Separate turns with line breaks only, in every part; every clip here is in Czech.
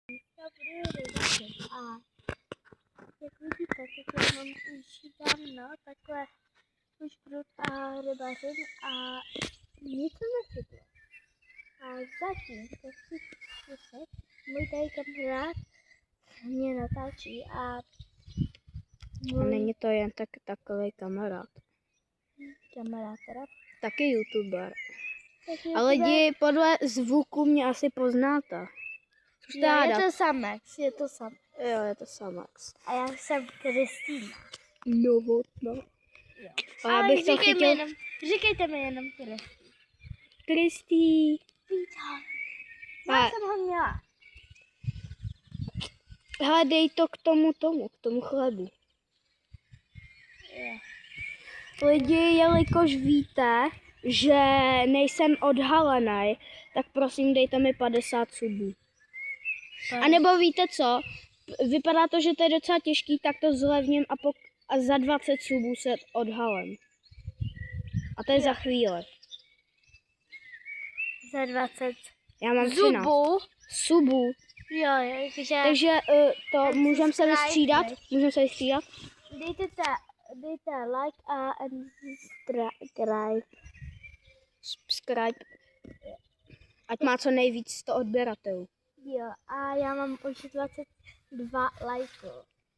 Já budu rybařit a jak vidíte, tak já mám už dávno takhle už prut a rybařím a nic jsem nechytla. A zatím, to si slyšet, můj tady kamarád mě natáčí a
není to jen takový kamarád.
Kamarád teda.
Taky youtuber. Ale lidi podle zvuku mě asi poznáte.
Jo, je to Samax, je to Samax.
Jo, je to Samax.
A já jsem Kristýna.
Novotná.
Jo.
A já bych to chytil...
Říkejte mi jenom
Kristý.
Vítej. Já jsem ho měla.
Hledej to k tomu chlebu.
Jo.
Lidi, jelikož víte, že nejsem odhalený, tak prosím dejte mi 50 subů. A nebo víte co? Vypadá to, že to je docela těžký, tak to zlevním a za 20 subů se odhalem. A to je za chvíli.
Za 20
Já mám
zubů.
Subů.
Jo, takže...
Takže to můžeme se vystřídat.
Dejte like a
Subscribe. Ať má co nejvíc 100 odběratelů.
Jo, a já mám už 22 lajků.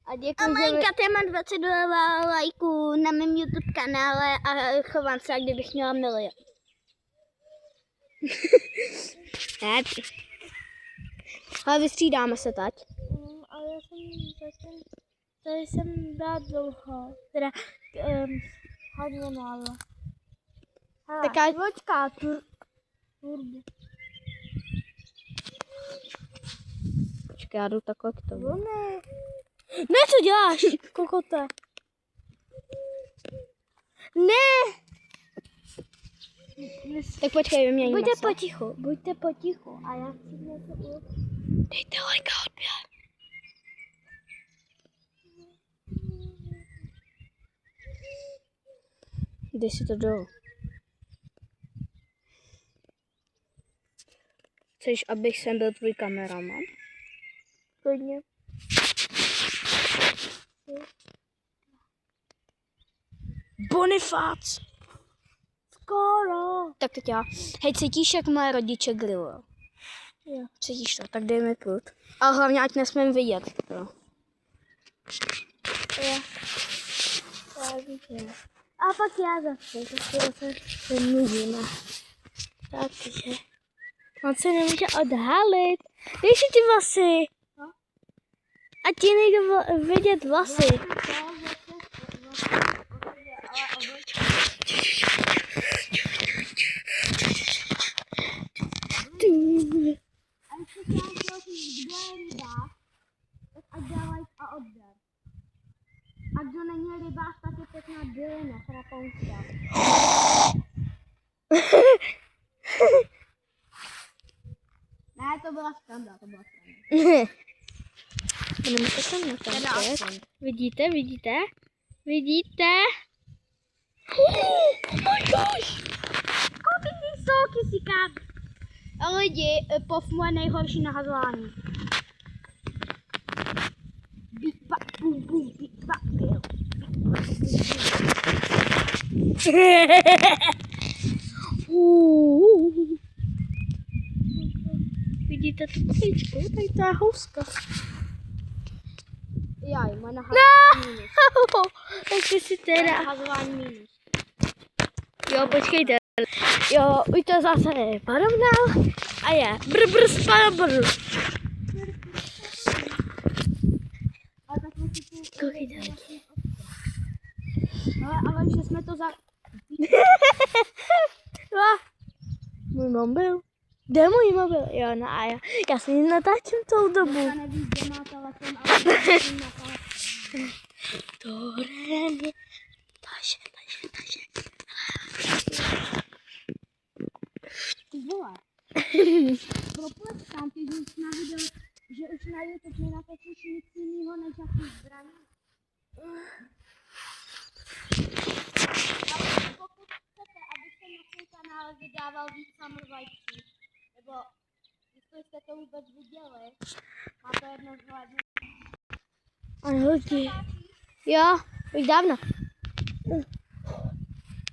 A děkuji,
já mám 22 lajků na mém YouTube kanále a chovám se, jak kdybych měla milion. Ne. Ale vystřídáme se teď.
Ale já jsem tady jsem byla dlouho, teda hodně málo.
Tak já...
Počká, turbo.
Počkej, já jdu takhle k tomu.
Ne, co děláš, kokote? Ne!
Tak počkej, vyměníme
Buďte
se.
potichu a já chci něco udělat.
Dejte like a odběr. Dej si to dolů. Chceš, abych sem byl tvůj kameraman?
Klidně.
Bonifác!
Skoro.
Tak teď já. Hej, cítíš, jak moje rodiče grillujou?
Jo.
Cítíš to? Tak dej mi prut. Ale hlavně, ať nesmím vidět. Jo.
Jo. A pak já zase mluvíme. Takže on se nemůže odhalit. Dej si ty vlasy. A ti nejde vidět vlasy.
A kdo není rybář, tak je pěkná bylina z Rakouska. Ne, to byla skanda,
Budeme se tam natáčet. Vidíte?
Oh my gosh! Kolik vysoký si káp. A lidi, pov moje nejhorší nahazování. Big bang, boom, boom, big bang, bill.
Vidíte tu kuličku? Tady ta houska.
Jaj, moje nahazování minus.
Tak si teda...
Nahazování minus.
Jo, počkejte. Jo, už to zase porovnal. A je. Brr, spadabr. Koukejte.
Ale že jsme to za...
Můj mobil. Kde je můj mobil? Jo, no a já si natáčím celou dobu.
Já nevíš, kde má telefon, ale nevím na telefon.
Toreně. Takže.
Ty vole. Propleskám ty, že už na video, že už na YouTube nenatočíš nic jinýho než jaký zbraně. Ale pokud chcete, abyste na svůj kanál vydával víc Summer Vibesů, nebo jestli jste to vůbec viděli, Ano, lidi. Jo, už dávno.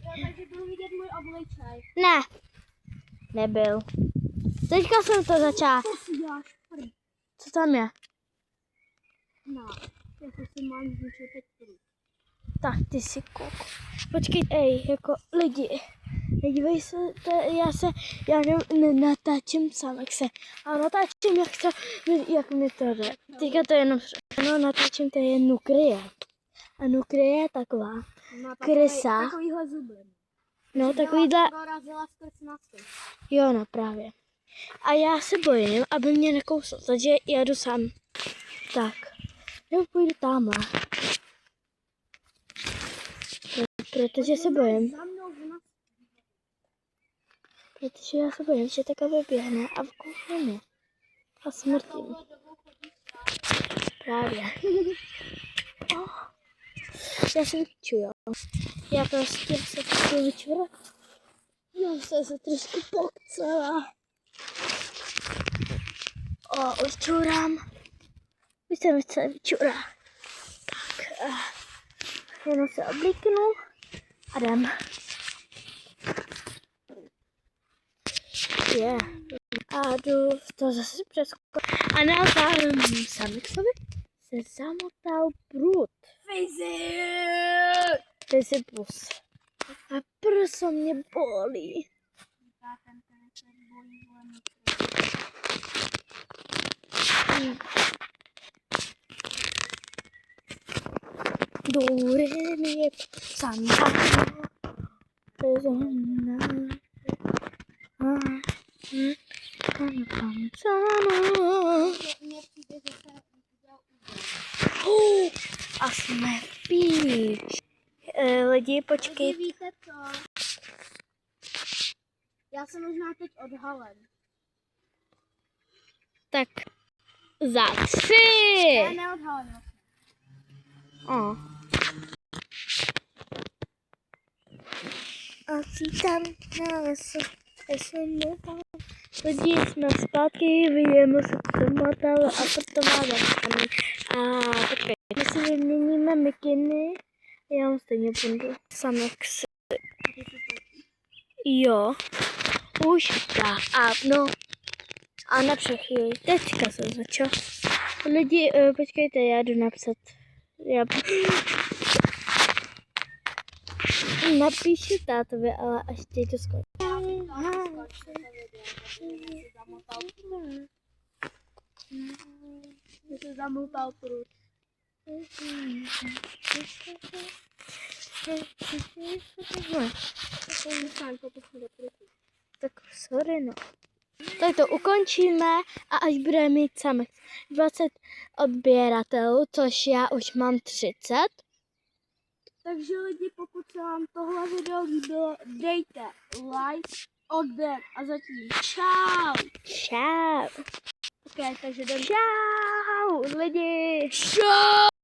Takže budu vidět můj obličej.
Ne, nebyl. Teďka jsem to začala.
Co si děláš?
Co tam je?
No, jako si mám zničit teď průd.
Tak ty si kuk. Počkej, jako lidi. Nedívej se, já natáčím sám, jak se, a natáčím, jak mi to jde. Teďka to jenom, no natáčím, to je Nukrie. A Nukrie je taková krysa.
Takovýhle zuby.
No, takovýhle,
Prorazila skrz nasy.
jo, no právě. A já se bojím, aby mě nekousl, takže já jdu sám. Tak, nebo půjdu tamhle. Protože se bojím.
Za mnou v nas.
Protože já se bojím, že takhle vyběhne a vkousne mě. A smrtím. Právě. Oh. Já se vyčuju. Já prostě se chci vyčurat. Já jsem se trošku pokcela. Už čurám. Už jsem se vyčurá. Tak. Jenom se oblíknu a jdem. Je. A jdu to zase přeskočit. A na Samexovi se zamotal prut. Fyzipus. A prso mě bolí. Dore mi Santa. A jsme píč. Lidi, počkej.
Takže víte co? Já jsem možná teď odhalen.
Tak za 3.
Já neodhalen.
O. A tam na lesu. Lidi, jsme zpátky, vyjeme se tomatalo a proto máme kamen. A počkej, my si vyměníme mikiny. Já mu stejně budu Samex. Jo, už dávno. A na chvíli, teďka jsem začal. Lidi, počkejte, já jdu napsat. Já napíšu tátovi, ale až teď to skončí.
Že se zamotal prut.
Tak sorry, no. Tak to ukončíme a až budeme mít Samex 20 odběratelů, což já už mám 30.
Takže lidi, pokud se vám tohle video líbilo, dejte like, odběr a zatím čau.
Čau.
Ok, takže jdem.
Čau, lidi.
Čau.